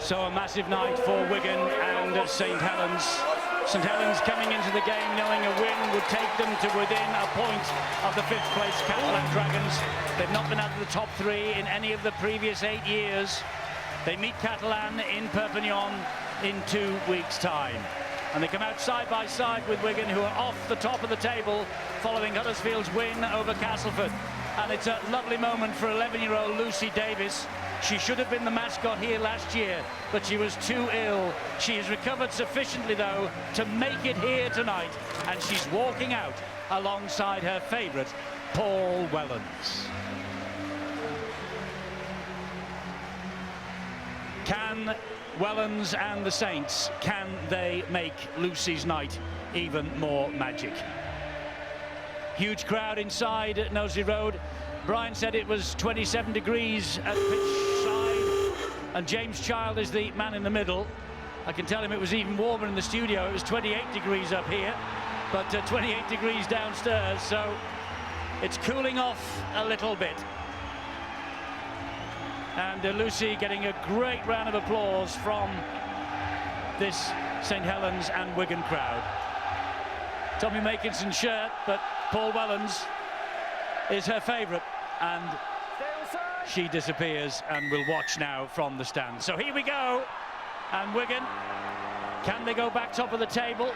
So a massive night for Wigan and St Helens. St Helens coming into the game knowing a win would take them to within a point of the 5th place Catalan Dragons. They've not been out of the top 3 in any of the previous 8 years. They meet Catalan in Perpignan in 2 weeks' time. And they come out side by side with Wigan, who are off the top of the table following Huddersfield's win over Castleford. And it's a lovely moment for 11-year-old Lucy Davis. She should have been the mascot here last year, but she was too ill. She has recovered sufficiently, though, to make it here tonight. And she's walking out alongside her favourite, Paul Wellens. Can Wellens and the Saints, can they make Lucy's night even more magic? Huge crowd inside at Knowsley Road. Brian said it was 27 degrees at pitch side, and James Child is the man in the middle. I can tell him it was even warmer in the studio. It was 28 degrees up here, but 28 degrees downstairs, so it's cooling off a little bit. And Lucy getting a great round of applause from this St Helens and Wigan crowd. Tommy Makinson's shirt, but Paul Wellens is her favourite, and she disappears, and we'll watch now from the stand. So here we go, and Wigan, can they go back top of the table?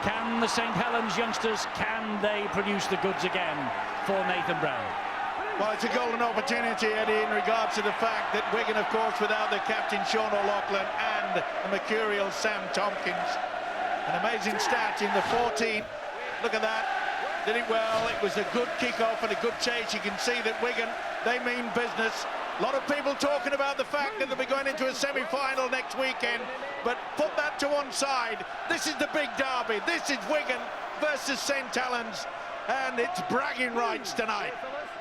Can the St Helens youngsters, can they produce the goods again for Nathan Brown? Well, it's a golden opportunity, Eddie, in regards to the fact that Wigan, of course, without their captain Sean O'Loughlin and the mercurial Sam Tompkins. An amazing stat in the 14. Look at that. Did it well. It was a good kick-off and a good chase. You can see that Wigan, they mean business. A lot of people talking about the fact that they'll be going into a semi-final next weekend, but put that to one side. This is the big derby. This is Wigan versus St Helens, and it's bragging rights tonight.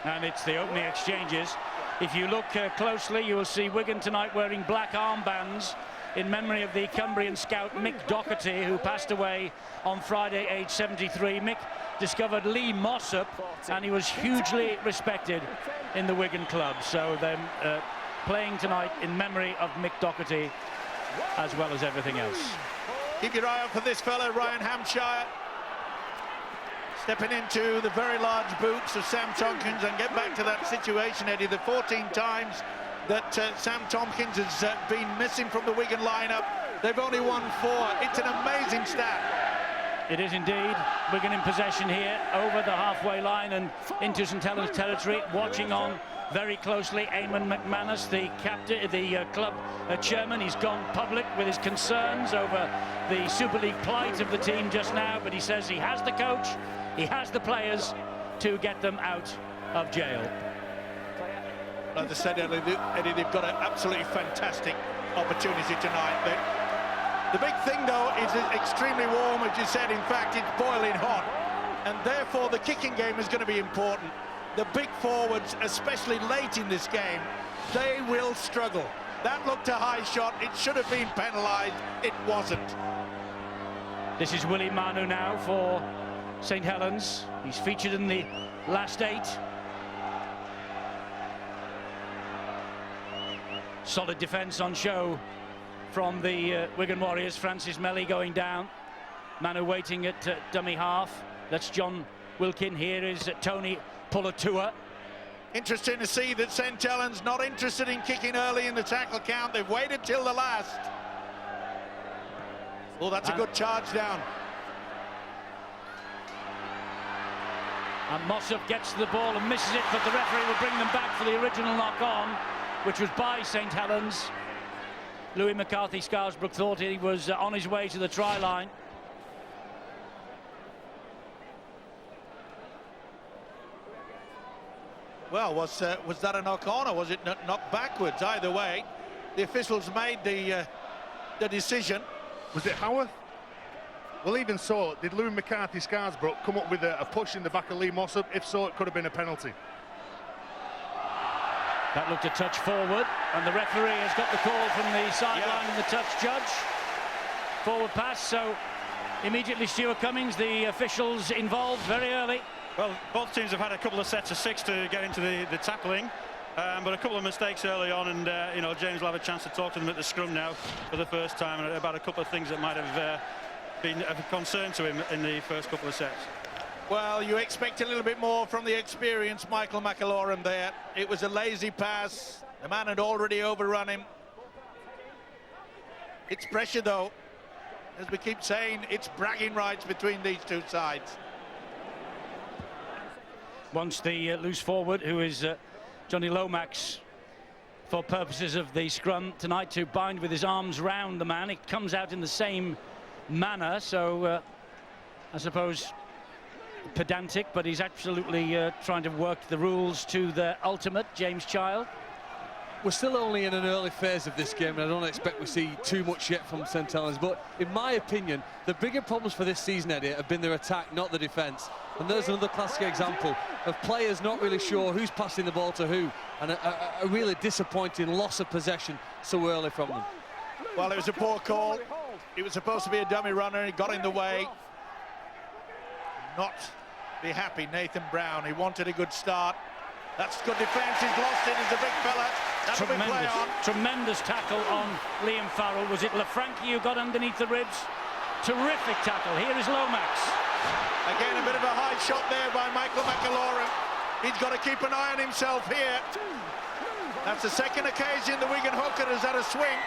And it's the opening exchanges. If you look closely, you will see Wigan tonight wearing black armbands in memory of the Cumbrian scout Mick Doherty, who passed away on Friday, aged 73. Mick discovered Lee Mossop, and he was hugely respected in the Wigan club. So they're playing tonight in memory of Mick Doherty, as well as everything else. Keep your eye out for this fellow, Ryan Hampshire, stepping into the very large boots of Sam Tompkins. And get back to that situation, Eddie, the 14 times that Sam Tompkins has been missing from the Wigan lineup. They've only won 4. It's an amazing stat. It is indeed. Wigan in possession here over the halfway line and into St Helens territory. Watching on very closely Eamon McManus, the captain, the club chairman. He's gone public with his concerns over the Super League plight of the team just now, but he says he has the coach, he has the players to get them out of jail. Like I said, Eddie, they've got an absolutely fantastic opportunity tonight. The big thing, though, is it's extremely warm, as you said. In fact, it's boiling hot, and therefore the kicking game is going to be important. The big forwards, especially late in this game, they will struggle. That looked a high shot. It should have been penalised. It wasn't. This is Willie Manu now for St Helens. He's featured in the last 8. Solid defence on show from the Wigan Warriors. Francis Melly going down. Manu waiting at dummy half. That's John Wilkin. Here is Tony Pulatua. Interesting to see that St Helens not interested in kicking early in the tackle count. They've waited till the last. Oh, that's a good charge down. And Mossop gets the ball and misses it, but the referee will bring them back for the original knock-on, which was by St Helens. Louis McCarthy Scarisbrooke thought he was on his way to the try line. Well, was that a knock-on, or was it knocked backwards? Either way, the officials made the decision. Was it Howarth? Well, even so, did Louis McCarthy Scarisbrooke come up with a push in the back of Lee Mossop? If so, it could have been a penalty. That looked a touch forward, and the referee has got the call from the sideline and the touch judge. Forward pass, so immediately Stuart Cummings, the officials involved very early. Well, both teams have had a couple of sets of 6 to get into the tackling. But a couple of mistakes early on, and you know, James will have a chance to talk to them at the scrum now for the first time about a couple of things that might have been of concern to him in the first couple of sets. Well, you expect a little bit more from the experienced Michael McIlorum there. It was a lazy pass. The man had already overrun him. It's pressure, though. As we keep saying, it's bragging rights between these two sides. Wants the loose forward, who is Johnny Lomax, for purposes of the scrum tonight, to bind with his arms round the man. It comes out in the same manner, so I suppose pedantic, but he's absolutely trying to work the rules to their ultimate. James Child. We're still only in an early phase of this game, and I don't expect we see too much yet from St Helens, but in my opinion, the bigger problems for this season, Eddie, have been their attack, not the defence. And there's another classic example of players not really sure who's passing the ball to who, and a really disappointing loss of possession so early from them. Well, it was a poor call. It was supposed to be a dummy runner. He got in the way. Not be happy, Nathan Brown. He wanted a good start. That's good defence. He's lost it. He's a big fella. That'll be play on. Tremendous tackle on Liam Farrell. Was it Lafranchi who got underneath the ribs? Terrific tackle. Here is Lomax. Again, a bit of a high shot there by Michael McIlorum. He's got to keep an eye on himself here. That's the second occasion the Wigan hooker has had a swing.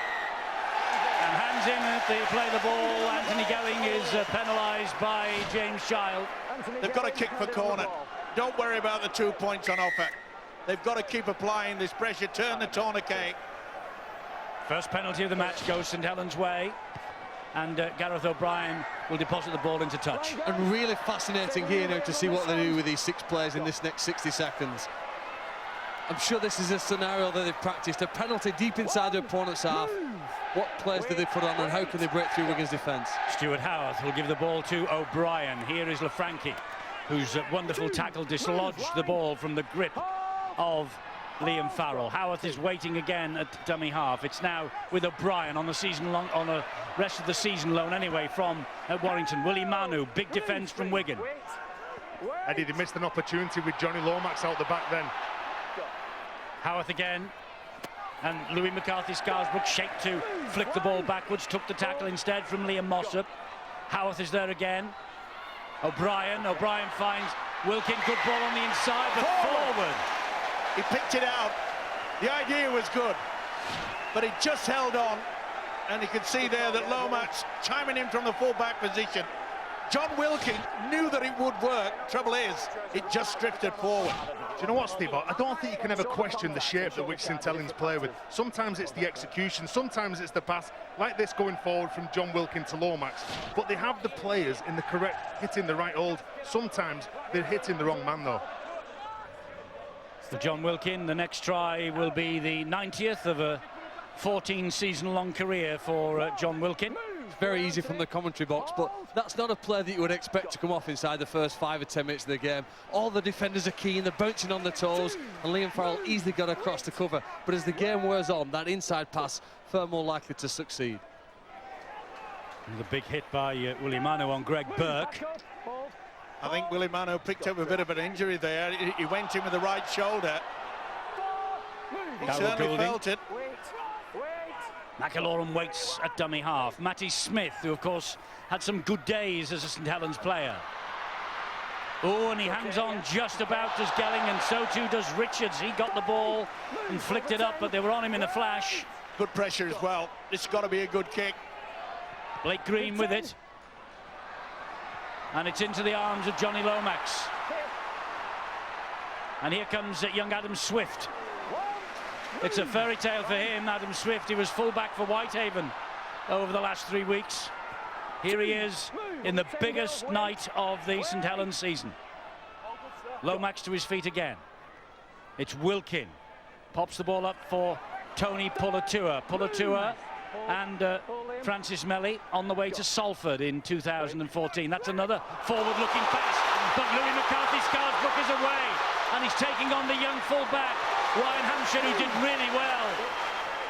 And hands in at the play the ball. Anthony Gowing is penalised by James Child. They've got to kick for corner. Don't worry about the 2 points on offer. They've got to keep applying this pressure, turn the tourniquet. First penalty of the match goes St Helens' way, and Gareth O'Brien will deposit the ball into touch. And really fascinating here now to see what they do with these 6 players in this next 60 seconds. I'm sure this is a scenario that they've practiced. A penalty deep inside their opponent's half. What players do they put on, and how can they break through Wigan's defence? Stuart Howarth will give the ball to O'Brien. Here is Lafranchi, whose wonderful tackle dislodged the ball from the grip of Liam Farrell. Howarth is waiting again at dummy half. It's now with O'Brien on a rest of the season loan anyway from Warrington. Willie Manu, big defence from Wigan. Eddie, they missed an opportunity with Johnny Lomax out the back then. Howarth again, and Louis McCarthy-Scarsbrook shaped to flick the ball backwards, took the tackle instead from Liam Mossop. Howarth is there again. O'Brien finds Wilkin, good ball on the inside, but forward. He picked it out. The idea was good, but he just held on, and you could see there that Lomax chiming in from the full-back position. John Wilkin knew that it would work. Trouble is, it just drifted forward. Do you know what, Steve? I don't think you can ever question the shape that which St Helens play with. Sometimes it's the execution, sometimes it's the pass, like this going forward from John Wilkin to Lomax. But they have the players in the correct, hitting the right hold. Sometimes they're hitting the wrong man, though. For John Wilkin, the next try will be the 90th of a 14-season-long career for John Wilkin. It's very easy from the commentary box, but that's not a play that you would expect to come off inside the first 5 or 10 minutes of the game. All the defenders are keen, they're bouncing on the toes, and Liam Farrell easily got across the cover. But as the game wears on, that inside pass far more likely to succeed. And the big hit by Willie Manu on Greg Burke. I think Willie Manu picked up a bit of an injury there. He went in with the right shoulder. He certainly felt it. McIlorum waits at dummy half. Matty Smith, who of course had some good days as a St Helens player. Oh, and he hangs on just about as Gelling, and so too does Richards. He got the ball and flicked it up, but they were on him in a flash. Good pressure as well. This has got to be a good kick. Blake Green with it. And it's into the arms of Johnny Lomax. And here comes young Adam Swift. It's a fairy tale for him, Adam Swift. He was fullback for Whitehaven over the last 3 weeks. Here he is in the biggest night of the St Helens season. Lomax to his feet again. It's Wilkin. Pops the ball up for Tony Pulatua. Pulatua and Francis Melly on the way to Salford in 2014. That's another forward-looking pass. But Louis McCarthy-Scarsbrook is away. And he's taking on the young fullback, Ryan Hampshire, who did really well.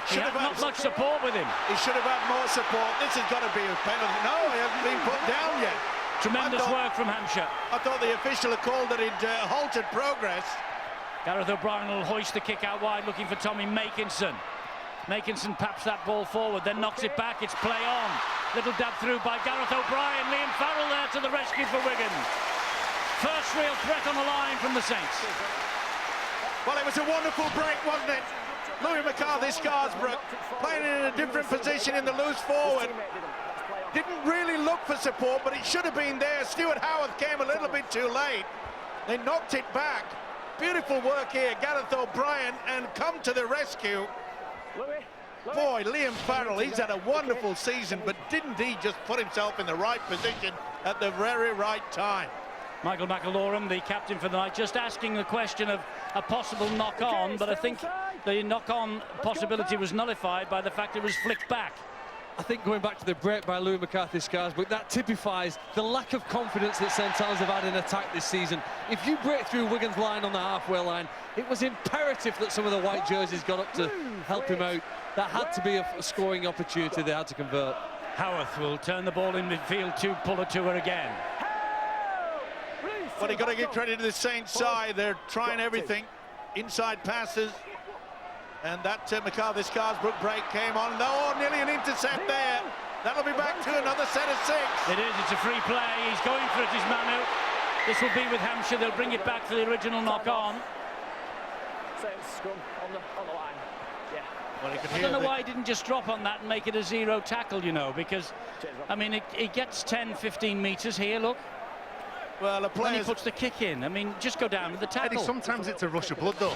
He had not much support with him. He should have had more support. This has got to be a penalty. No, he hasn't been put down yet. Tremendous work from Hampshire. I thought the official had called that he'd halted progress. Gareth O'Brien will hoist the kick out wide, looking for Tommy Makinson. Makinson paps that ball forward, then knocks it back. It's play on. Little dab through by Gareth O'Brien. Liam Farrell there to the rescue for Wigan. First real threat on the line from the Saints. Well, it was a wonderful break, wasn't it? Louis McCarthy-Scarsbrook playing in a different position in the loose forward. Didn't really look for support, but it should have been there. Stuart Howard came a little bit too late. They knocked it back. Beautiful work here, Gareth O'Brien, and come to the rescue. Boy, Liam Farrell, he's had a wonderful season, but didn't he just put himself in the right position at the very right time? Michael McIlaurin, the captain for the night, just asking the question of a possible knock-on, but I think the knock-on possibility was nullified by the fact it was flicked back. I think going back to the break by Louis McCarthy-Scarsbrook, that typifies the lack of confidence that St Helens have had in attack this season. If you break through Wigan's line on the halfway line, it was imperative that some of the white jerseys got up to help him out. That had to be a scoring opportunity they had to convert. Howarth will turn the ball in midfield to Puller to her again. Well, you've got to give credit to the Saints side. They're trying everything. Inside passes. And that McCarthy-Scarsbrook break came on. Oh, nearly an intercept there. That'll be back to another set of 6. It is, it's a free play. He's going for it, is Manu. This will be with Hampshire. They'll bring it back for the original knock-on. Well, I don't know why he didn't just drop on that and make it a 0 tackle, you know, because, I mean, it gets 10, 15 metres here, look. Well, the When he puts the kick in, I mean, just go down with the tackle. Eddie, sometimes it's a rush of blood, though.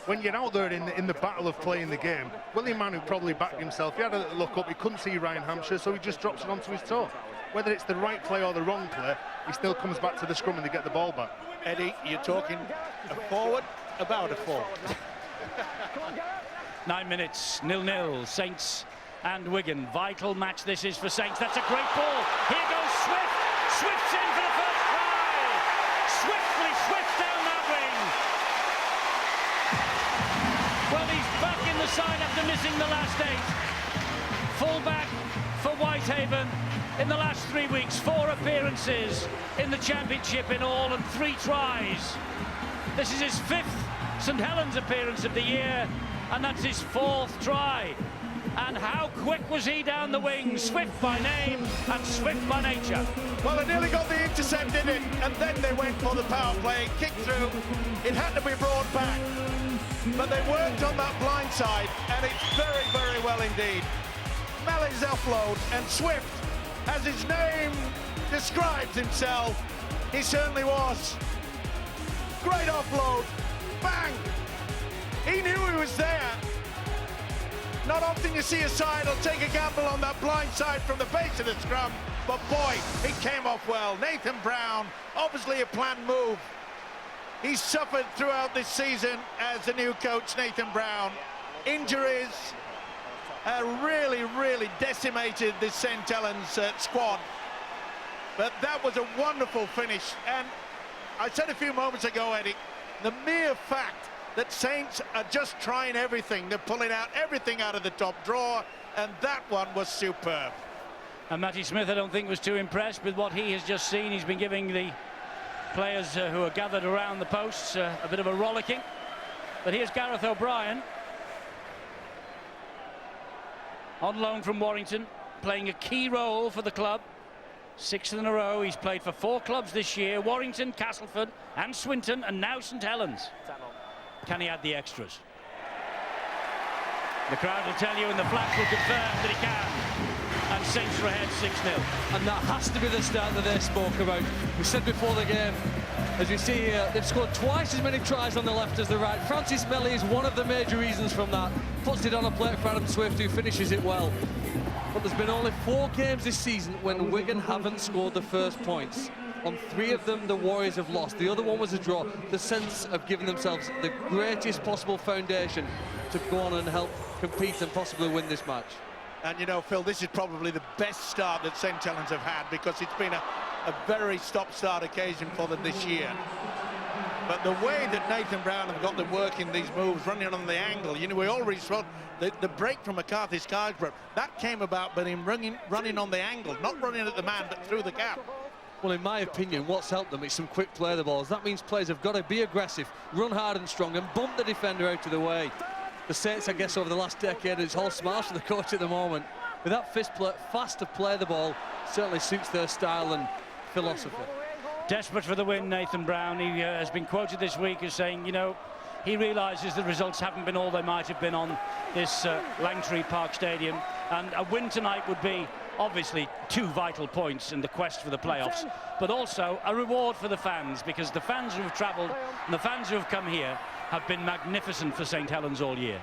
When you're out there in the battle of playing the game, Willie Manu probably backed himself. He had a look up, he couldn't see Ryan Hampshire, so he just drops it onto his toe. Whether it's the right play or the wrong play, he still comes back to the scrum and they get the ball back. Eddie, you're talking a forward, about a forward. 9 minutes, 0-0, Saints and Wigan. Vital match this is for Saints. That's a great ball. Here goes Swift. Swift's in for the first try. Swift down that wing. Well, he's back in the side after missing the last 8. Full-back for Whitehaven in the last 3 weeks. 4 appearances in the championship in all and 3 tries. This is his 5th St Helens appearance of the year, and that's his 4th try. And how quick was he down the wing? Swift by name and swift by nature. Well, they nearly got the intercept, didn't it? And then they went for the power play, kicked through. It had to be brought back. But they worked on that blind side, and it's very, very well indeed. Mally's offload, and Swift, as his name describes himself, he certainly was. Great offload, bang! He knew he was there. Not often you see a side will take a gamble on that blind side from the base of the scrum, but boy, it came off well. Nathan Brown, obviously a planned move. He's suffered throughout this season as the new coach, Nathan Brown. Injuries really decimated this St Helens squad. But that was a wonderful finish. And I said a few moments ago, Eddie, the mere fact that Saints are just trying everything. They're pulling out everything out of the top drawer, and that one was superb. And Matty Smith, I don't think, was too impressed with what he has just seen. He's been giving the players who are gathered around the posts a bit of a rollicking. But here's Gareth O'Brien, on loan from Warrington, playing a key role for the club. 6th in a row. He's played for 4 clubs this year: Warrington, Castleford and Swinton, and now St Helens. Can he add the extras? The crowd will tell you, and the flags will confirm that he can. And Saints are ahead 6-0. And that has to be the start that they spoke about. We said before the game, as you see here, they've scored twice as many tries on the left as the right. Francis Melly is one of the major reasons from that. Puts it on a plate for Adam Swift, who finishes it well. But there's been only 4 games this season when Wigan haven't scored the first points. On 3 of them, the Warriors have lost. The other one was a draw. The sense of giving themselves the greatest possible foundation to go on and help compete and possibly win this match. And you know, Phil, this is probably the best start that St Helens have had, because it's been a very stop-start occasion for them this year. But the way that Nathan Brown have got them working these moves, running on the angle, you know, we already saw the break from McCarthy-Scarsbrook. That came about by him running on the angle, not running at the man, but through the gap. Well, in my opinion, what's helped them is some quick play the balls. That means players have got to be aggressive, run hard and strong, and bump the defender out of the way. The Saints, I guess, over the last decade, it's all smarts for the coach at the moment. With that fast to play the ball, certainly suits their style and philosophy. Desperate for the win, Nathan Brown. He has been quoted this week as saying, you know, he realises the results haven't been all they might have been on this Langtree Park Stadium, and a win tonight would be obviously 2 vital points in the quest for the playoffs, but also a reward for the fans, because the fans who have travelled and the fans who have come here have been magnificent for St Helens all year.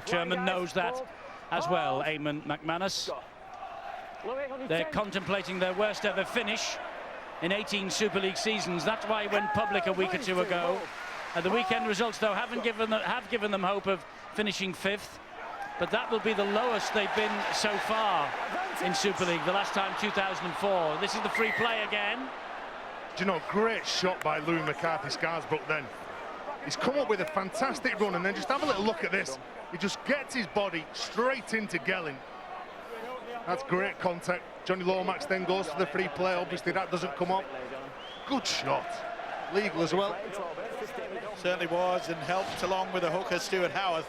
Chairman knows that as well, Eamon McManus. They're contemplating their worst ever finish in 18 Super League seasons. That's why he went public a week or two ago. The weekend results, though, have given them hope of finishing 5th, but that will be the lowest they've been so far in Super League. The last time, 2004. This is the free play again. Do you know, great shot by Louis McCarthy-Scarsbrook then. He's come up with a fantastic run, and then just have a little look at this. He just gets his body straight into Gelling. That's great contact. Johnny Lomax then goes for the free play. Obviously that doesn't come up. Good shot. Legal as well. Certainly was, and helped along with the hooker, Stuart Howarth.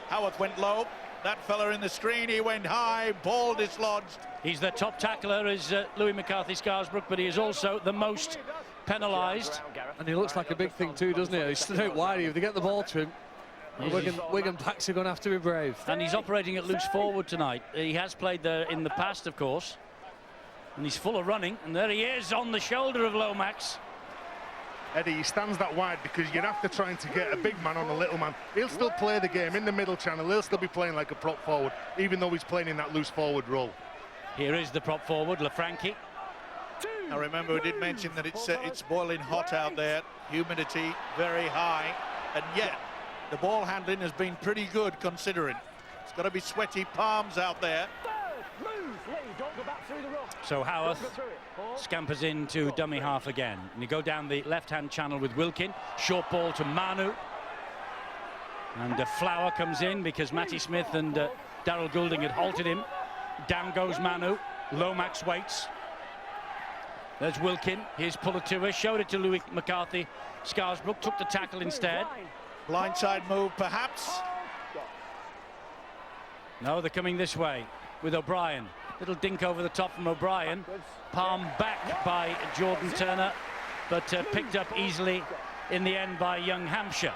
Howarth went low. That fella in the screen, he went high. Ball dislodged. He's the top tackler, is Louis McCarthy-Scarsbrook, but he is also the most penalised. And he looks like a big thing too, doesn't he? He stood out wide. If they get the ball to him, Wigan backs are going to have to be brave. And he's operating at loose forward tonight. He has played there in the past, of course. And he's full of running. And there he is on the shoulder of Lomax. Eddie, he stands that wide because you're after trying to get a big man on a little man. He'll still play the game in the middle channel. He'll still be playing like a prop forward, even though he's playing in that loose forward role. Here is the prop forward, Lafranchi. Now remember, we did mention that it's boiling hot out there. Humidity very high. And yet, the ball handling has been pretty good considering. It's got to be sweaty palms out there. So Howarth scampers into dummy half again. And you go down the left-hand channel with Wilkin. Short ball to Manu. And Flower comes in because Matty Smith and Daryl Goulding had halted him. Down goes Manu. Lomax waits. There's Wilkin. Here's Pulatua. Showed it to Louis McCarthy. Scarsbrook took the tackle instead. Blindside move, perhaps. No, they're coming this way with O'Brien. Little dink over the top from O'Brien. Palm back by Jordan Turner, but picked up easily in the end by Young Hampshire.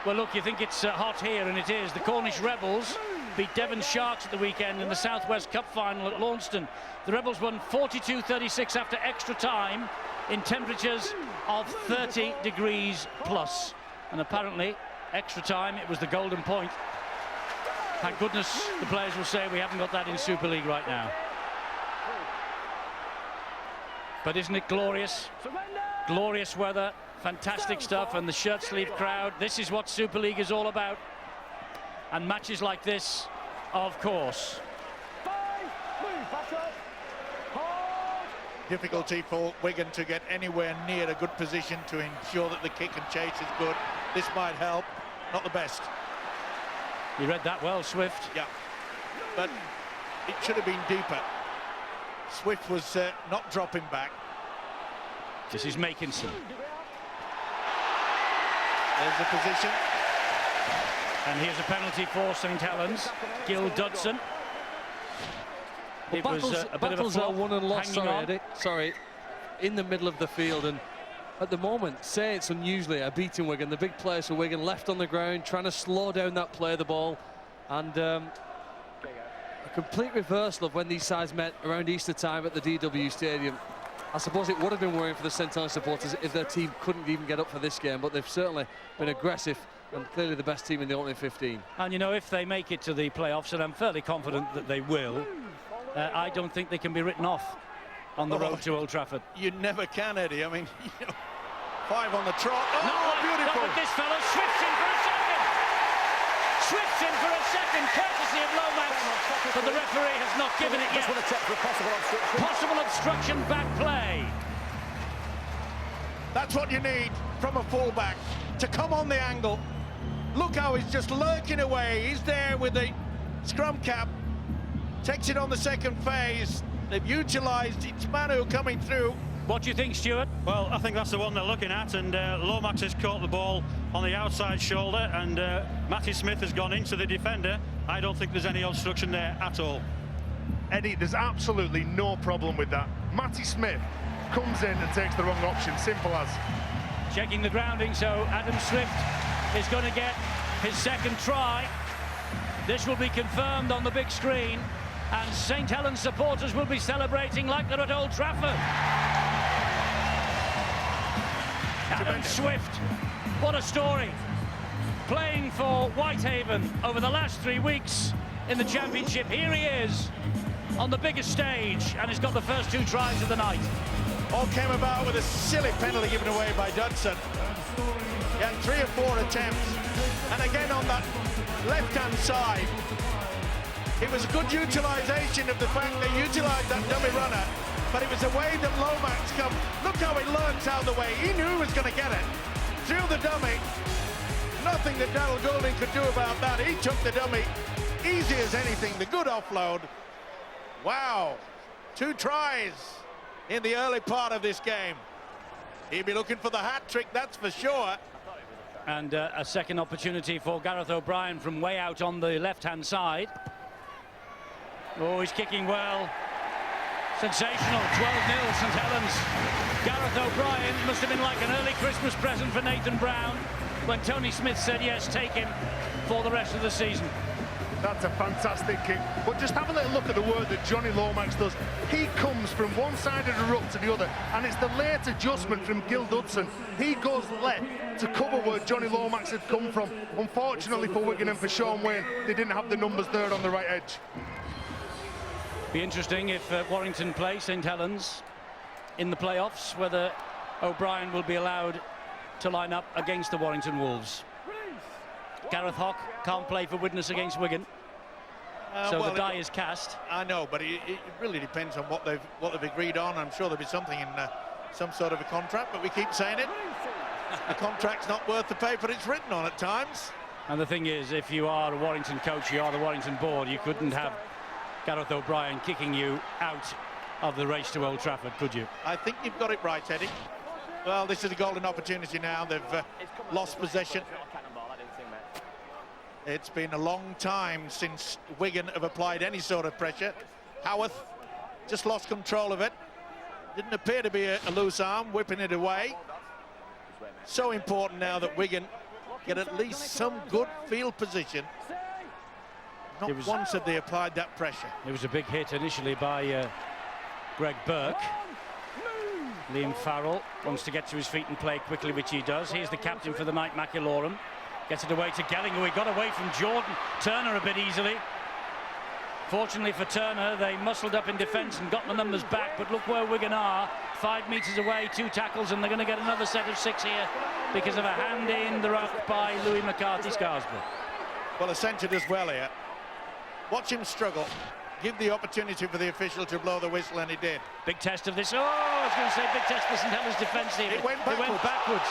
Well, look, you think it's hot here, and it is. The Cornish Rebels beat Devon Sharks at the weekend in the South West Cup final at Launceston. The Rebels won 42-36 after extra time in temperatures of 30 degrees plus. And apparently, extra time, it was the golden point. Thank goodness the players will say we haven't got that in Super League right now. But isn't it glorious? Glorious weather, fantastic stuff, and the shirt sleeve crowd. This is what Super League is all about. And matches like this, of course. Difficulty for Wigan to get anywhere near a good position to ensure that the kick and chase is good. This might help. Not the best. You read that well, Swift. Yeah, but it should have been deeper. Swift was not dropping back. This is Makinson. There's the position. And here's a penalty for St Helens. Gil Dudson. It was a bit of a flop, won and lost, hanging on. Eddie. Sorry, in the middle of the field, and at the moment, Saints unusually are beating Wigan. The big players for Wigan left on the ground, trying to slow down that play of the ball, and a complete reversal of when these sides met around Easter time at the DW Stadium. I suppose it would have been worrying for the St Helens supporters if their team couldn't even get up for this game, but they've certainly been aggressive and clearly the best team in the opening 15. And you know, if they make it to the playoffs, and I'm fairly confident that they will, I don't think they can be written off on the road to Old Trafford. You never can, Eddie. I mean, you know, 5 on the trot. Oh, beautiful. Not with this fellow. Swift's in for a second. Swift's in for a second, courtesy of Lomax, but the referee has not given it yet. Possible obstruction, back play. That's what you need from a fullback, to come on the angle. Look how he's just lurking away. He's there with the scrum cap, takes it on the second phase, They've utilised each man who coming through. What do you think, Stuart? Well, I think that's the one they're looking at, and Lomax has caught the ball on the outside shoulder, and Matty Smith has gone into the defender. I don't think there's any obstruction there at all. Eddie, there's absolutely no problem with that. Matty Smith comes in and takes the wrong option, simple as. Checking the grounding, so Adam Swift is going to get his second try. This will be confirmed on the big screen, and St Helens supporters will be celebrating like they're at Old Trafford. Adam Swift, what a story. Playing for Whitehaven over the last 3 weeks in the Championship. Here he is on the biggest stage, and he's got the first 2 tries of the night. All came about with a silly penalty given away by Dudson. He had 3 or 4 attempts, and again on that left-hand side, it was good utilisation of the fact they utilised that dummy runner, but it was the way that Lomax come. Look how he lurks out of the way. He knew he was going to get it. Threw the dummy. Nothing that Darryl Goulding could do about that. He took the dummy easy as anything. The good offload. Wow. 2 tries in the early part of this game. He'll be looking for the hat-trick, that's for sure. And a second opportunity for Gareth O'Brien from way out on the left-hand side. Oh, he's kicking well. Sensational, 12-0 St Helens. Gareth O'Brien must have been like an early Christmas present for Nathan Brown when Tony Smith said, yes, take him for the rest of the season. That's a fantastic kick. But just have a little look at the work that Johnny Lomax does. He comes from one side of the ruck to the other, and it's the late adjustment from Gil Dudson. He goes left to cover where Johnny Lomax had come from. Unfortunately for Wigan and for Sean Wayne, they didn't have the numbers there on the right edge. Be interesting if Warrington play St Helens in the playoffs, whether O'Brien will be allowed to line up against the Warrington Wolves. Gareth Hock can't play for Widnes against Wigan, so well, the die is cast. I know, but it really depends on what they've agreed on. I'm sure there'll be something in some sort of a contract, but we keep saying it. The contract's not worth the paper it's written on at times. And the thing is, if you are a Warrington coach, you are the Warrington board, you couldn't have Gareth O'Brien kicking you out of the race to Old Trafford, could you? I think you've got it right, Eddie. Well, this is a golden opportunity now. They've lost possession. It's been a long time since Wigan have applied any sort of pressure. Howarth just lost control of it. Didn't appear to be a loose arm, whipping it away. So important now that Wigan get at least some good field position. Not once have they applied that pressure. It was a big hit initially by Greg Burke. Liam Farrell wants to get to his feet and play quickly, which he does. Here's the captain for the night, McIlorum. Gets it away to Gelling, who he got away from Jordan Turner a bit easily. Fortunately for Turner, they muscled up in defence and got the numbers back, but look where Wigan are. 5 metres away, 2 tackles, and they're going to get another set of 6 here because of a hand in the ruck by Louis McCarthy-Scarsborough. Well, Ascension does well here. Watch him struggle. Give the opportunity for the official to blow the whistle, and he did. Big test of this. Oh, I was going to say big test for St Helens defence here. It went backwards.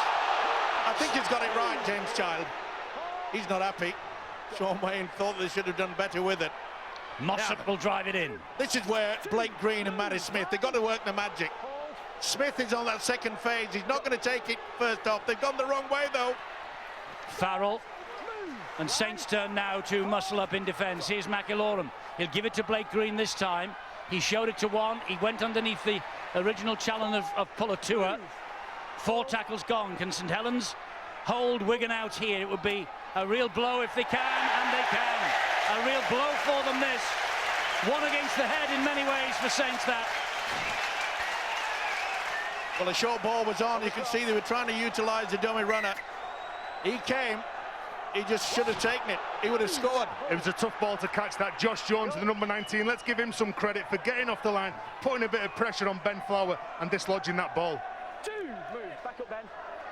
I think he's got it right, James Child. He's not happy. Sean Wayne thought they should have done better with it. Mossop will drive it in. This is where Blake Green and Matty Smith, they've got to work the magic. Smith is on that second phase. He's not going to take it first off. They've gone the wrong way, though. Farrell. And Saints turn now to muscle up in defence. Here's McIlorum. He'll give it to Blake Green this time. He showed it to one. He went underneath the original challenge of Pulatua. 4 tackles gone. Can St Helens hold Wigan out here? It would be a real blow if they can, and they can. A real blow for them, this. One against the head in many ways for Saints, that. Well, the short ball was on. You can see they were trying to utilise the dummy runner. He came. He just should have taken it. He would have scored. It was a tough ball to catch that. Josh Jones, the number 19. Let's give him some credit for getting off the line, putting a bit of pressure on Ben Flower and dislodging that ball.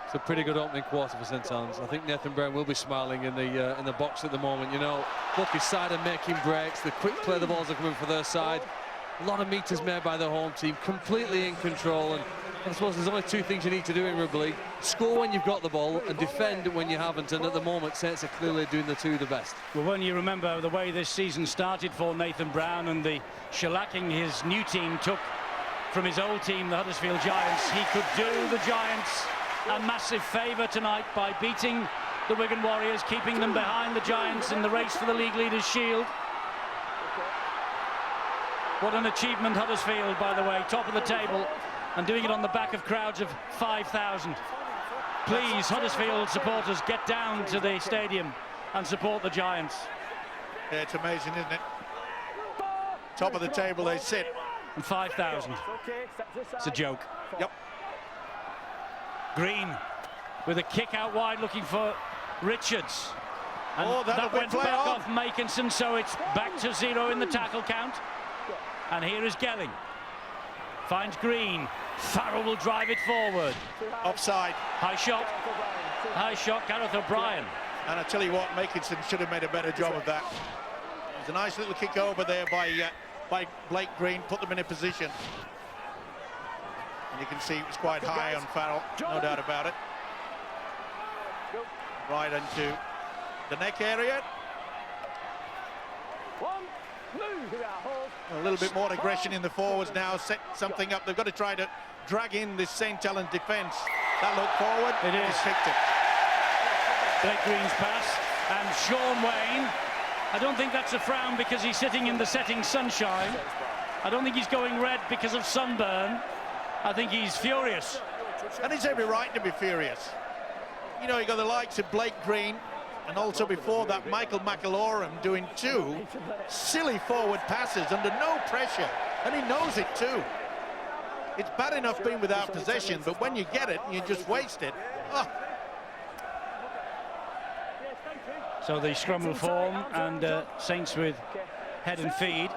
It's a pretty good opening quarter for St Helens. I think Nathan Brown will be smiling in the box at the moment. You know, look his side and making breaks. The quick play the balls are coming for their side. A lot of meters made by the home team, completely in control, and I suppose there's only two things you need to do in rugby league: score when you've got the ball and defend when you haven't. And at the moment, Saints are clearly doing the two the best. Well, when you remember the way this season started for Nathan Brown and the shellacking his new team took from his old team, the Huddersfield Giants, he could do the Giants a massive favour tonight by beating the Wigan Warriors, keeping them behind the Giants in the race for the league leaders' shield. What an achievement, Huddersfield, by the way, top of the table, and doing it on the back of crowds of 5,000. Please, Huddersfield supporters, get down to the stadium and support the Giants. Yeah, it's amazing, isn't it? Top of the table they sit. And 5,000. It's a joke. Yep. Green with a kick out wide looking for Richards. And that went back off Makinson, so it's back to 0 in the tackle count. And here is Gelling. Finds Green. Farrell will drive it forward. Offside. High shot. High shot, Gareth O'Brien. And I tell you what, Makinson should have made a better job of that. It was a nice little kick over there by Blake Green, put them in a position. And you can see it was quite high on Farrell, no doubt about it. Right into the neck area. A little bit more aggression in the forwards now, set something up. They've got to try to drag in this St. Helens defence. That look forward, it is. He's picked it. Blake Green's pass, and Sean Wayne. I don't think that's a frown because he's sitting in the setting sunshine. I don't think he's going red because of sunburn. I think he's furious. And he's every right to be furious. You know, you got the likes of Blake Green, and also before that, Michael McIlorum doing two silly forward passes under no pressure, and he knows it too. It's bad enough being without possession, but when you get it and you just waste it, oh. So the scrum will form, and Saints with head and feed.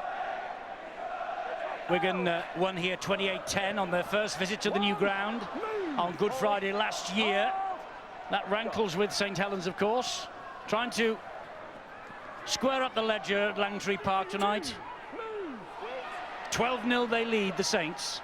Wigan won here 28-10 on their first visit to the new ground on Good Friday last year. That rankles with St. Helens, of course. Trying to square up the ledger at Langtree Park tonight. 12-0 they lead, the Saints.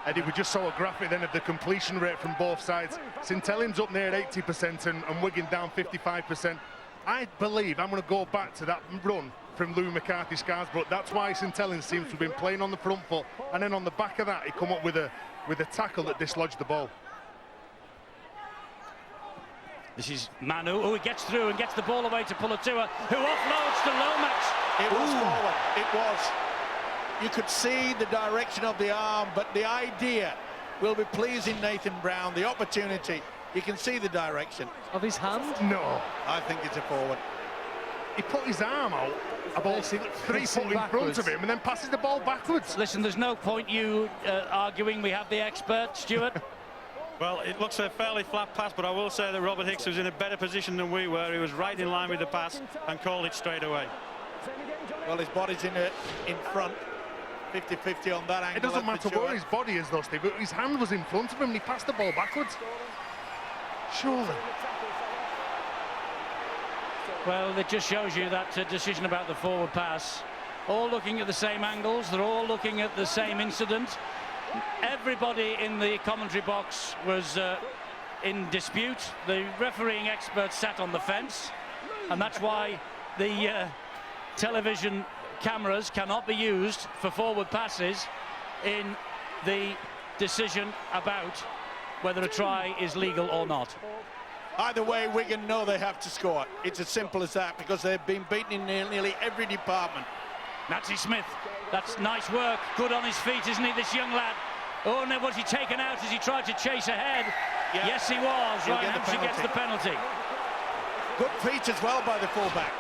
Eddie, we just saw a graphic then of the completion rate from both sides. St. Helens up near 80% and Wigan down 55%. I believe I'm going to go back to that run from Lou McCarthy-Scarsbrook. That's why St. Helens seems to have been playing on the front foot, and then on the back of that he come up with a tackle that dislodged the ball. This is Manu, who gets through and gets the ball away to Pulatua, who offloads to Lomax. It was forward, it was. You could see the direction of the arm, but the idea will be pleasing Nathan Brown, the opportunity. You can see the direction. Of his hand? No. I think it's a forward. He put his arm out about 3 foot in front of him and then passes the ball backwards. Listen, there's no point you arguing. We have the expert, Stuart. Well, it looks a fairly flat pass, but I will say that Robert Hicks was in a better position than we were. He was right in line with the pass and called it straight away. Well, his body's in front, 50-50 on that angle. It doesn't matter where his body is, though, Steve. His hand was in front of him and he passed the ball backwards. Surely. Well, it just shows you that decision about the forward pass. All looking at the same angles. They're all looking at the same incident. Everybody in the commentary box was in dispute. The refereeing experts sat on the fence, and that's why the television cameras cannot be used for forward passes in the decision about whether a try is legal or not. Either way, Wigan know they have to score. It's as simple as that, because they've been beaten in nearly every department. Natsy Smith, that's nice work. Good on his feet, isn't he, this young lad? Oh, and was he taken out as he tried to chase ahead? Yeah. Yes, he was. Ryan Hampshire gets the penalty. Good feet as well by the fullback.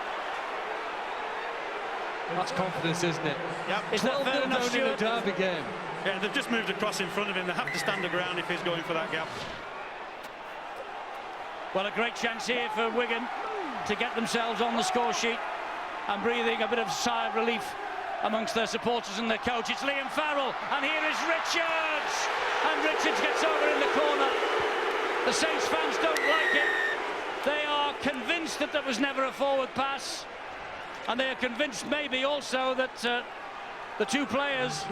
That's confidence, isn't it? Yep. Is that fair enough, in a derby game? Yeah, they've just moved across in front of him. They have to stand the ground if he's going for that gap. Well, a great chance here for Wigan to get themselves on the score sheet and breathing a bit of sigh of relief amongst their supporters and their coach. It's Liam Farrell, and here is Richards! And Richards gets over in the corner. The Saints fans don't like it. They are convinced that there was never a forward pass, and they are convinced maybe also that the two players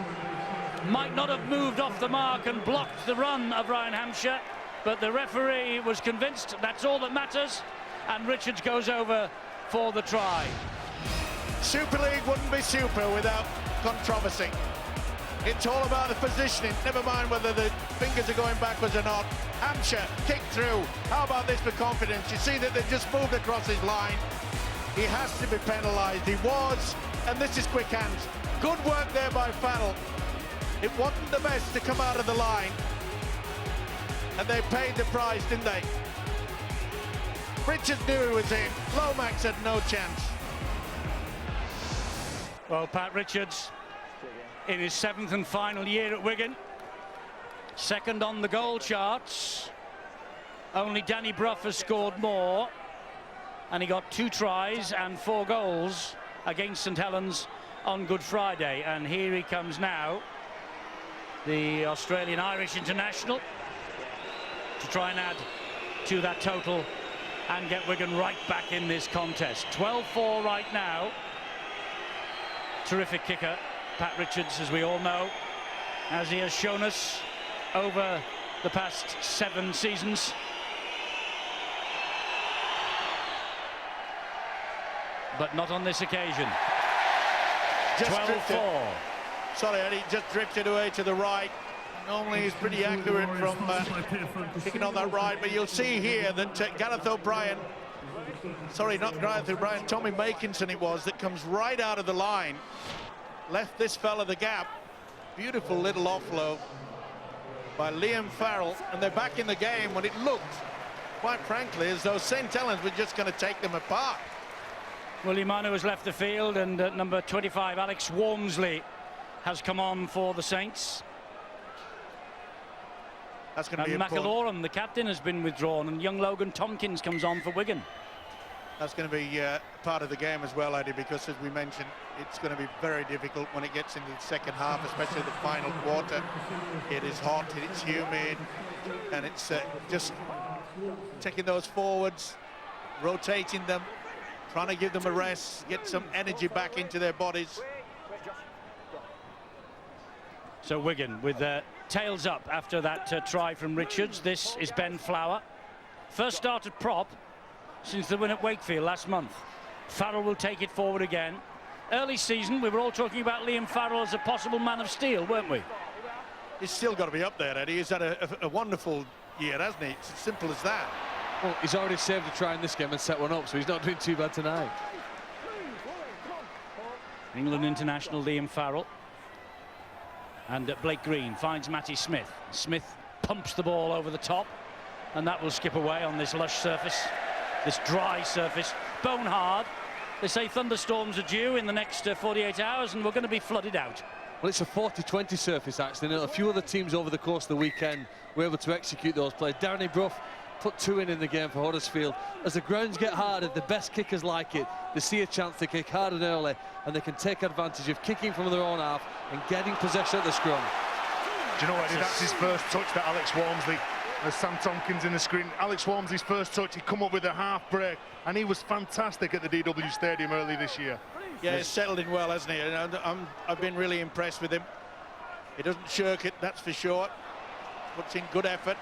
might not have moved off the mark and blocked the run of Ryan Hampshire, but the referee was convinced that's all that matters, and Richards goes over for the try. Super League wouldn't be super without controversy. It's all about the positioning, never mind whether the fingers are going backwards or not. Hampshire kicked through. How about this for confidence? You see that they just moved across his line. He has to be penalised. He was, and this is quick hands. Good work there by Farrell. It wasn't the best to come out of the line. And they paid the price, didn't they? Richards knew he was in. Lomax had no chance. Well, Pat Richards, in his 7th and final year at Wigan, second on the goal charts. Only Danny Brough has scored more, and he got 2 tries and 4 goals against St Helens on Good Friday. And here he comes now, the Australian-Irish international, to try and add to that total and get Wigan right back in this contest. 12-4 right now. Terrific kicker, Pat Richards, as we all know, as he has shown us over the past 7 seasons. But not on this occasion. 12-4. Sorry, Eddie, just drifted away to the right. Normally he's pretty accurate from kicking on that right, but you'll see here that Gareth O'Brien, sorry, not Gareth O'Brien, Tommy Makinson it was, that comes right out of the line, left this fella the gap. Beautiful little offload by Liam Farrell, and they're back in the game when it looked, quite frankly, as though St Helens were just going to take them apart. Willie Manu has left the field, and number 25, Alex Walmsley, has come on for the Saints. That's going to be important. important. McAlorum, the captain, has been withdrawn, and young Logan Tompkins comes on for Wigan. That's going to be part of the game as well, Eddie, because as we mentioned, it's going to be very difficult when it gets into the second half, especially the final quarter. It is hot, it's humid, and it's just taking those forwards, rotating them, trying to give them a rest, get some energy back into their bodies. So Wigan with their tails up after that try from Richards. This is Ben Flower. First start at prop since the win at Wakefield last month. Farrell will take it forward again. Early season, we were all talking about Liam Farrell as a possible man of steel, weren't we? He's still got to be up there, Eddie. He's had a wonderful year, hasn't he? It's as simple as that. Well, he's already saved a try in this game and set one up, so he's not doing too bad tonight. England international Liam Farrell. And Blake Green finds Matty Smith. Smith pumps the ball over the top, and that will skip away on this lush surface, this dry surface. Bone hard. They say thunderstorms are due in the next 48 hours, and we're going to be flooded out. Well, it's a 40-20 surface, actually. And a few other teams over the course of the weekend were able to execute those plays. Danny Brough put 2 in the game for Huddersfield. As the grounds get harder, the best kickers like it. They see a chance to kick hard and early, and they can take advantage of kicking from their own half and getting possession at the scrum. Do you know what? That's his first touch, that Alex Walmsley. There's Sam Tompkins in the screen. Alex Walmsley's first touch, he come up with a half break, and he was fantastic at the DW Stadium early this year. Yeah, he's settled in well, hasn't he? And I've been really impressed with him. He doesn't shirk it, that's for sure. Puts in good effort.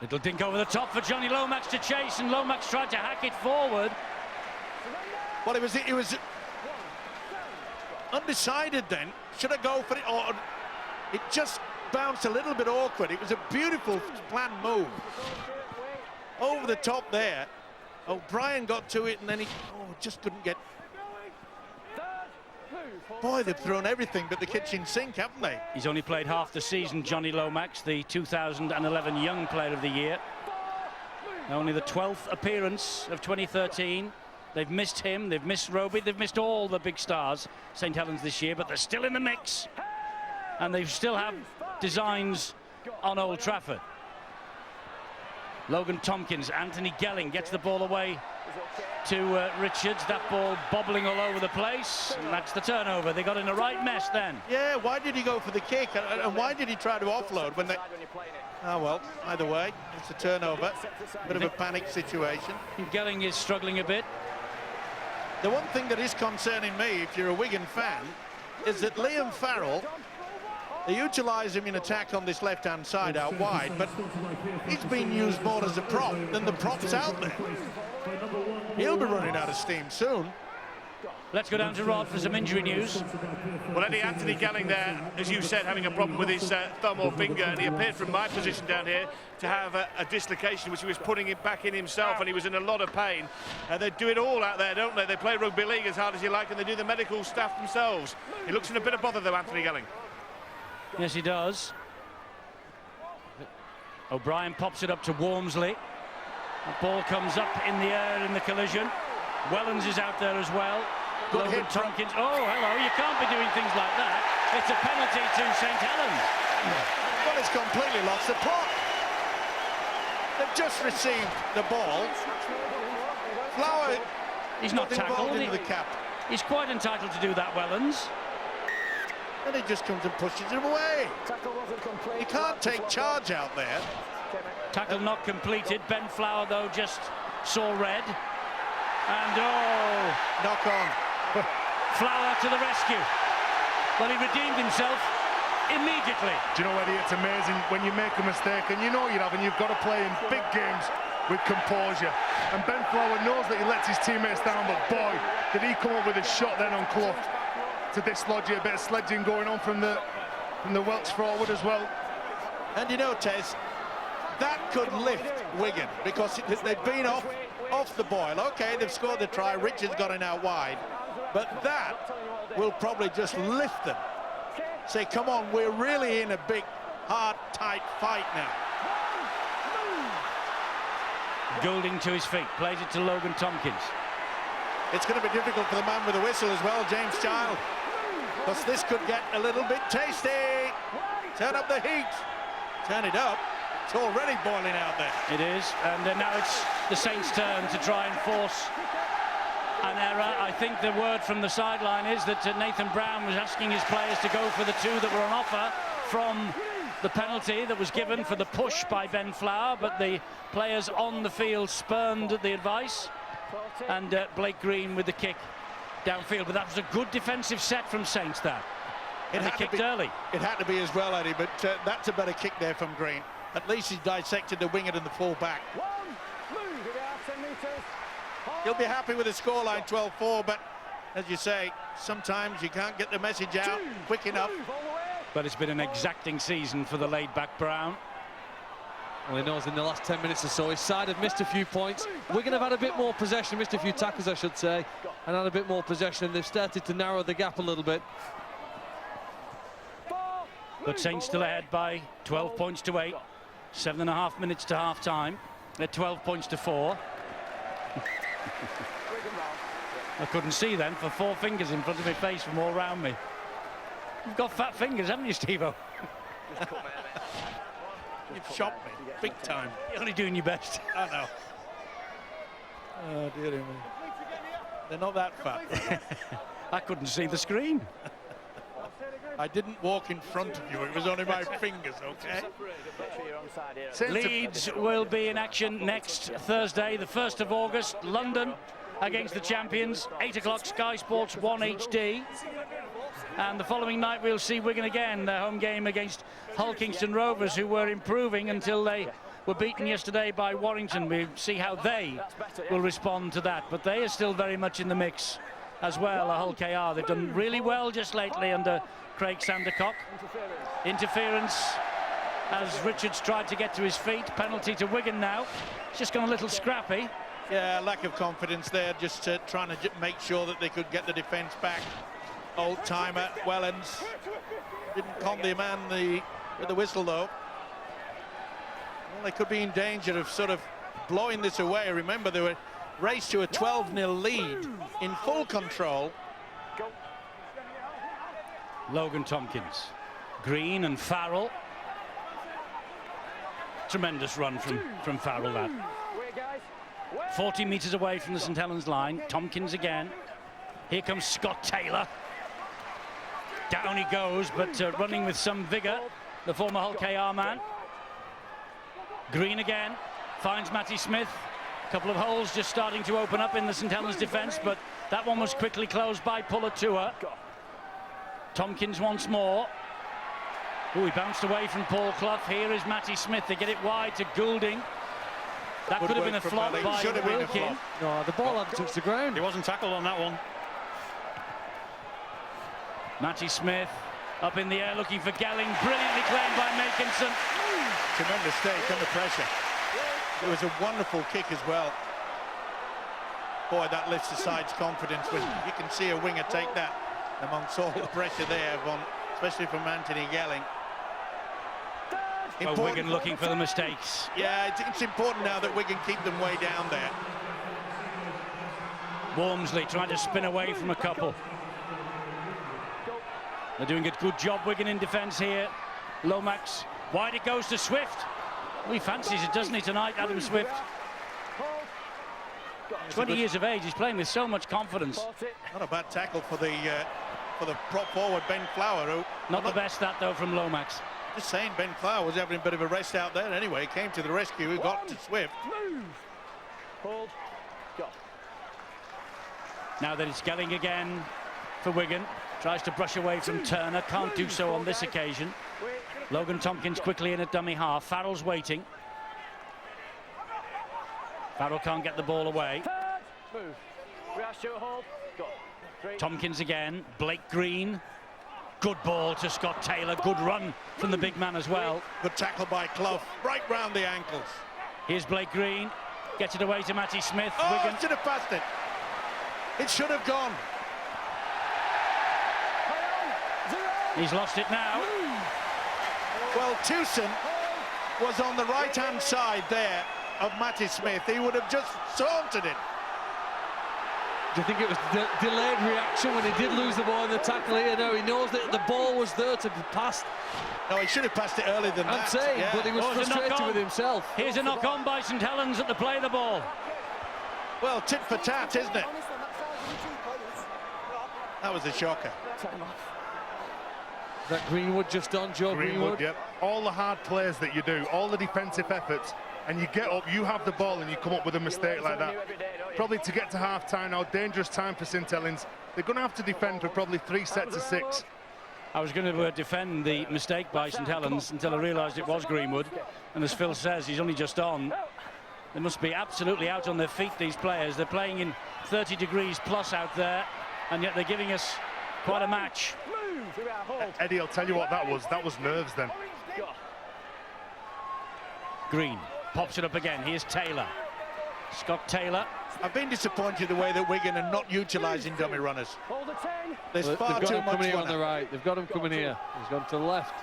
Little dink over the top for Johnny Lomax to chase, and Lomax tried to hack it forward. Well, it was undecided then. Should I go for it, or it just bounced a little bit awkward. It was a beautiful planned move. Over the top there. O'Brien got to it, and then he just couldn't get. Boy, they've thrown everything but the kitchen sink, haven't they? He's only played half the season, Johnny Lomax, the 2011 Young Player of the Year. Only the 12th appearance of 2013. They've missed him, they've missed Roby, they've missed all the big stars, St Helens this year, but they're still in the mix. And they still have designs on Old Trafford. Logan Tompkins, Anthony Gelling gets the ball away to Richards. That ball bobbling all over the place. And that's the turnover. They got in the right mess then. Yeah, why did he go for the kick? And why did he try to offload when they... Oh, well, either way, it's a turnover. Bit of a panic situation. Gelling is struggling a bit. The one thing that is concerning me, if you're a Wigan fan, is that Liam Farrell, they utilise him in attack on this left-hand side out wide, but he's been used more as a prop than the props out there. He'll be running out of steam soon. Let's go down to Rod for some injury news. Well, Eddie, Anthony Gelling there, as you said, having a problem with his thumb or finger, and he appeared from my position down here to have a dislocation, which he was putting it back in himself, and he was in a lot of pain. They do it all out there, don't they? They play rugby league as hard as you like, and they do the medical stuff themselves. He looks in a bit of bother, though, Anthony Gelling. Yes, he does. O'Brien pops it up to Wormsley. The ball comes up in the air in the collision. Wellens is out there as well. Good hit, Tompkins. Oh, hello, you can't be doing things like that. It's a penalty to St Helens. Well, it's completely lost the plot. They've just received the ball. Flower... He's not tackled. Into the cap. He's quite entitled to do that, Wellens. And he just comes and pushes him away. You can't take charge out there. Tackle not completed. Ben Flower, though, just saw red. And, oh... Knock on. Flower to the rescue. Well, he redeemed himself immediately. Do you know, Eddie, it's amazing when you make a mistake, and you know you have, and you've got to play in big games with composure. And Ben Flower knows that he lets his teammates down, but boy, did he come up with a shot then on Clough to dislodge it. A bit of sledging going on from the Welsh forward as well. And you know, Tez, that could lift Wigan, because they've been off the boil. Okay, they've scored the try. Richards got it out wide, but that will probably just lift them. Say, come on, we're really in a big, hard, tight fight now. Goulding to his feet, plays it to Logan Tompkins. It's going to be difficult for the man with the whistle as well, James Child, because this could get a little bit tasty. Turn up the heat. Turn it up. It's already boiling out there. It is, and now it's the Saints' turn to try and force an error. I think the word from the sideline is that Nathan Brown was asking his players to go for the two that were on offer from the penalty that was given for the push by Ben Flower, but the players on the field spurned the advice, and Blake Green with the kick downfield. But that was a good defensive set from Saints there. And they kicked early. It had to be as well, Eddie, but that's a better kick there from Green. At least he dissected the winger and the full back. He'll be happy with the scoreline 12-4, but as you say, sometimes you can't get the message out quick enough. But it's been an exacting season for the laid-back Brown. Well, he knows in the last 10 minutes or so his side have missed a few points. Wigan have had a bit more possession, missed a few tackles, I should say, and had a bit more possession. They've started to narrow the gap a little bit. But Saints still ahead by 12 points to 8. 7.5 minutes to half-time. They're 12 points to 4. I couldn't see then for 4 fingers in front of my face from all round me. You've got fat fingers, haven't you, Steve-O? You've shocked me, big time. You're only doing your best. I know. Oh, dear me. They're not that fat. I couldn't see the screen. I didn't walk in front of you, it was only my fingers, okay? Leeds will be in action next Thursday, the 1st of August, London against the champions, 8 o'clock, Sky Sports 1 HD. And the following night we'll see Wigan again, their home game against Hull Kingston Rovers, who were improving until they were beaten yesterday by Warrington. We'll see how they will respond to that, but they are still very much in the mix as well, Hull KR. They've done really well just lately under Craig Sandercock. Interference as Richards tried to get to his feet. Penalty to Wigan now. It's just gone a little scrappy. Yeah, lack of confidence there, just trying to make sure that they could get the defence back. Old-timer Wellens didn't con the man with the whistle, though. Well, they could be in danger of sort of blowing this away. Remember, they were raced to a 12-0 lead in full control. Logan Tompkins, Green and Farrell. Tremendous run from Farrell, that. 40 metres away from the St Helens line. Tompkins again. Here comes Scott Taylor. Down he goes, but running with some vigour, the former Hull KR man. Green again, finds Matty Smith. A couple of holes just starting to open up in the St Helens defence, but that one was quickly closed by Pulatua. Tompkins once more. Oh, he bounced away from Paul Clough. Here is Matty Smith. They get it wide to Goulding. That could have been a flop by Wilkin. No, the ball hadn't touched the ground. He wasn't tackled on that one. Matty Smith up in the air looking for Gelling. Brilliantly claimed by Makinson. Tremendous stake under pressure. It was a wonderful kick as well. Boy, that lifts the side's confidence when you can see a winger take that amongst all the pressure there, especially from Anthony Gelling. Well, Wigan looking for the mistakes. Yeah, it's important now that Wigan keep them way down there. Wormsley trying to spin away from a couple. They're doing a good job, Wigan, in defence here. Lomax, wide it goes to Swift. Well, he fancies it, doesn't he, tonight, Adam Swift? 20 years of age, he's playing with so much confidence. Not a bad tackle for the prop forward, Ben Flower. Who, Not the best, that, though, from Lomax. Just saying, Ben Flower was having a bit of a rest out there anyway. He came to the rescue, he got to Swift. Hold. Go. Now that it's Gelling again for Wigan. Tries to brush away from Turner, can't do so on this occasion. Logan Tompkins quickly in at dummy half. Farrell's waiting. Farrell can't get the ball away. Move. We ask you to hold. Go. 3. Tompkins again. Blake Green. Good ball to Scott Taylor. Good run from the big man as well. Good tackle by Clough, right round the ankles. Here's Blake Green. Gets it away to Matty Smith. Oh, Wigan. should have passed it. It should have gone. He's lost it now. Well, Tewson was on the right-hand side there of Matty Smith. He would have just sauntered it. Do you think it was delayed reaction when he did lose the ball in the tackle here? No, he knows that the ball was there to be passed. No, he should have passed it earlier than that. I'm saying, yeah. but he was frustrated with himself. Here's a knock-on by St Helens at the play of the ball. Well, tit for tat, isn't it? That was a shocker. That Greenwood just on, Joe Greenwood. Yep. All the hard plays that you do, all the defensive efforts, and you get up, you have the ball, and you come up with a mistake like that. Probably to get to half-time now, dangerous time for St Helens. They're going to have to defend for probably 3 sets of 6. I was going to defend the mistake by St Helens until I realised it was Greenwood. And as Phil says, he's only just on. They must be absolutely out on their feet, these players. They're playing in 30 degrees plus out there, and yet they're giving us quite a match. Eddie, I'll tell you what that was. That was nerves then. Green pops it up again. Here's Taylor. Scott Taylor. I've been disappointed the way that Wigan are not utilising dummy runners. There's far They've got too him much coming here on runner. the right. They've got him coming here. He's gone to the left.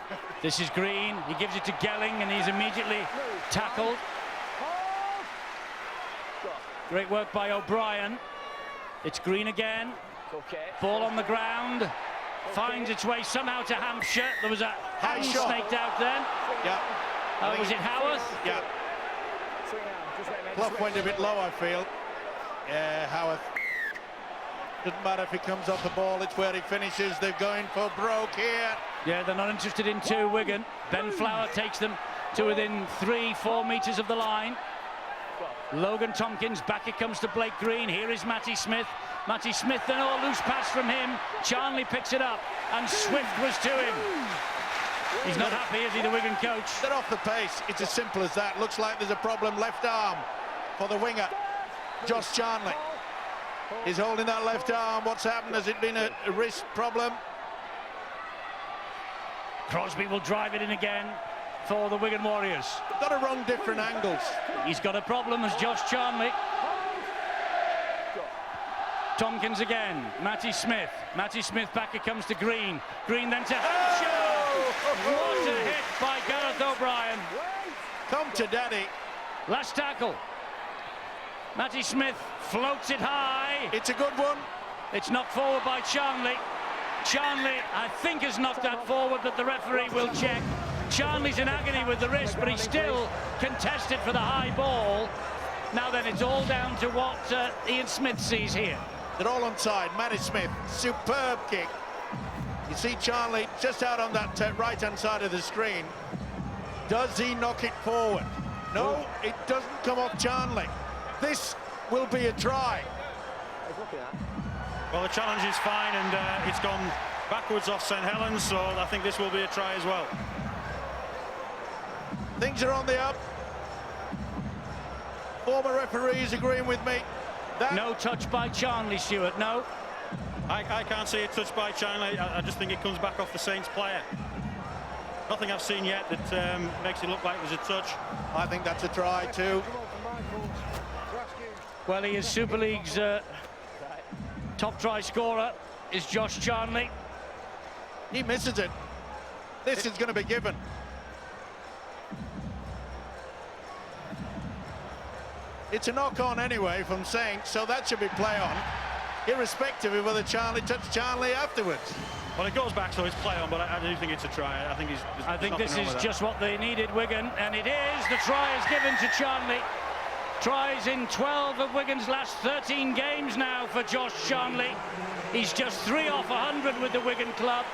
This is Green. He gives it to Gelling, and he's immediately tackled. Great work by O'Brien. It's Green again. Ball on the ground. Finds its way somehow to Hampshire. There was a hand shot. snaked out then. Yeah. Was it Howarth? Yeah. Clough went a bit low, I feel. Yeah, Howarth. Doesn't matter if he comes off the ball, it's where he finishes. They're going for broke here. Yeah, they're not interested in 2, Wigan. Ben Flower takes them to within 3-4 metres of the line. Logan Tompkins, back it comes to Blake Green. Here is Matty Smith. Matty Smith, then loose pass from him. Charnley picks it up, and Swift was to him. He's not happy, is he, the Wigan coach? They're off the pace. It's as simple as that. Looks like there's a problem left arm for the winger, Josh Charnley. He's holding that left arm. What's happened? Has it been a wrist problem? Crosby will drive it in again for the Wigan Warriors. Got to run different angles. He's got a problem as Josh Charnley. Tompkins again. Matty Smith. Matty Smith back it comes to Green. Green then to Hampshire. What a hit by Gareth O'Brien. Come to daddy. Last tackle. Matty Smith floats it high. It's a good one. It's knocked forward by Charnley. Charnley, I think, has knocked that forward, but the referee will check. Charnley's in agony with the wrist, but he still contested for the high ball. Now then, it's all down to what Ian Smith sees here. They're all onside. Matty Smith, superb kick. You see Charnley just out on that right-hand side of the screen. Does he knock it forward? No, it doesn't come off Charnley. This will be a try. Well, the challenge is fine, and it's gone backwards off St Helens, so I think this will be a try as well. Things are on the up. Former referees agreeing with me. No touch by Charnley, Stuart, no. I can't see a touch by Charnley. I just think it comes back off the Saints player. Nothing I've seen yet that makes it look like there's a touch. I think that's a try too. Well, he is Super League's top try scorer, is Josh Charnley. He misses it. This is going to be given. It's a knock-on anyway from Saints, so that should be play on, irrespective of whether Charnley touched Charnley afterwards. Well, it goes back, so it's play on, but I do think it's a try. I think this is just what they needed, Wigan, and it is. The try is given to Charnley. Tries in 12 of Wigan's last 13 games now for Josh Charnley. He's just 3 off 100 with the Wigan club.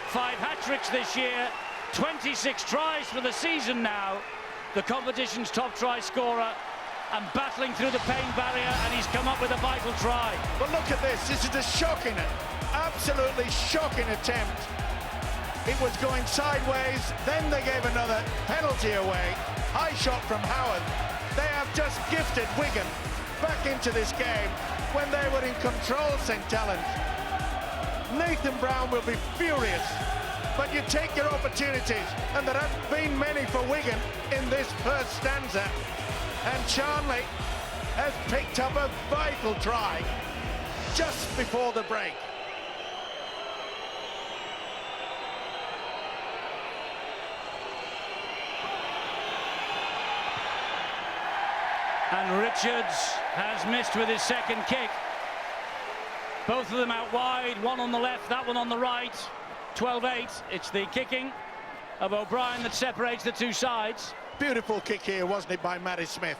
5 hat-tricks this year, 26 tries for the season now. The competition's top try scorer, and battling through the pain barrier, and he's come up with a vital try. But look at this. This is a shocking, absolutely shocking attempt. It was going sideways, then they gave another penalty away. High shot from Howard. They have just gifted Wigan back into this game when they were in control, St Helens. Nathan Brown will be furious, but you take your opportunities, and there haven't been many for Wigan in this first stanza. And Charnley has picked up a vital try just before the break. And Richards has missed with his second kick. Both of them out wide, one on the left, that one on the right. 12-8, it's the kicking of O'Brien that separates the two sides. Beautiful kick here, wasn't it, by Matty Smith?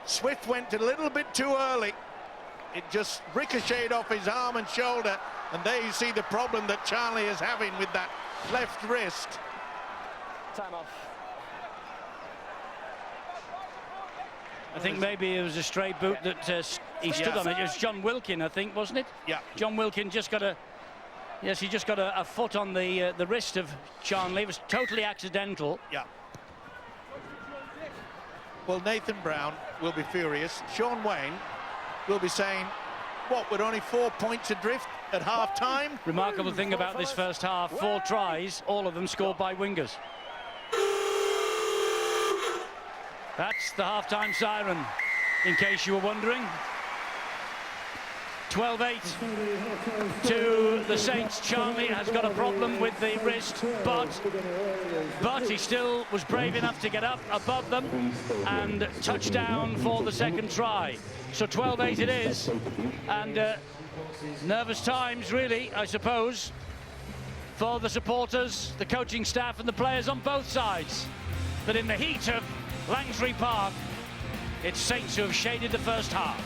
Swift went a little bit too early. It just ricocheted off his arm and shoulder, and there you see the problem that Charnley is having with that left wrist. Time off. I think maybe it was a stray boot that he stood on it. It was John Wilkin, I think, wasn't it? Yeah. John Wilkin just got a... Yes, he just got a foot on the wrist of Charnley. It was totally accidental. Yeah. Well, Nathan Brown will be furious. Sean Wayne will be saying, what, we're only 4 points adrift at half-time? Remarkable thing about this first half, 4 tries, all of them scored by wingers. That's the half-time siren, in case you were wondering. 12-8 to the Saints. Charnley has got a problem with the wrist, but he still was brave enough to get up above them and touchdown for the second try. So 12-8 it is, and nervous times really, I suppose, for the supporters, the coaching staff and the players on both sides. But in the heat of Langsbury Park, it's Saints who have shaded the first half.